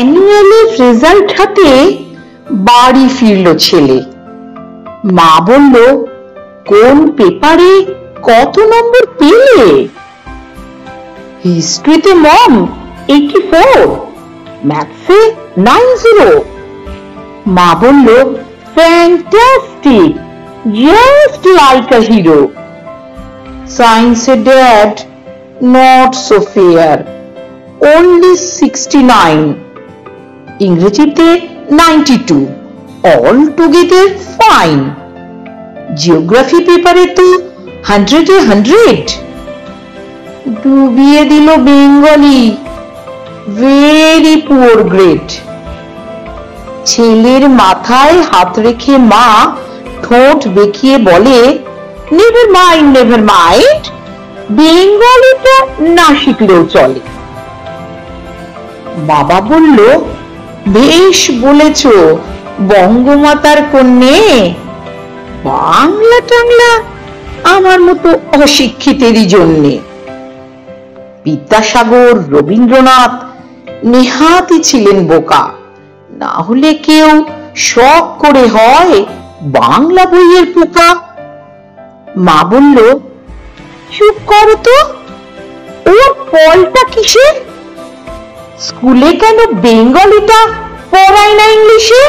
অ্যানুয়ালের result হাতে বাড়ি ফিরল ছেলে। মা বলল, কোন পেপারে কত নম্বর পেলে? হিস্ট্রিতে মম 84, ম্যাথসে 90। মা বলল, fantastic, just like a hero. সায়েন্সে dad, not so fair, only 69। ইংরেজিতে 92, অল টুগেদার ফাইন। জিওগ্রাফি পেপারে তো 100-এ 100। ডুবিয়ে দিল বেঙ্গলি, ভেরি পুয়ার গ্রেড। ছেলের মাথায় হাত রেখে মা ঠোঁট বেঁকিয়ে বলে, নেভার মাইন্ড, নেভার মাইন্ড, বেঙ্গলিটা না শিখলেও চলে। বাবা বলল, বেশ বলেছ বঙ্গমাতার কন্যে, বাংলা টাংলা আমার মতো অশিক্ষিতেরই জন্যে। বিদ্যাসাগর, রবীন্দ্রনাথ নেহাতই ছিলেন বোকা, না হলে কেউ শখ করে হয় বাংলা বইয়ের পোকা। মা বলল, চুপ করো তো, ওর ফলটা কিসে? স্কুলে কেন বেঙ্গলিটা পড়ায় না ইংলিশে?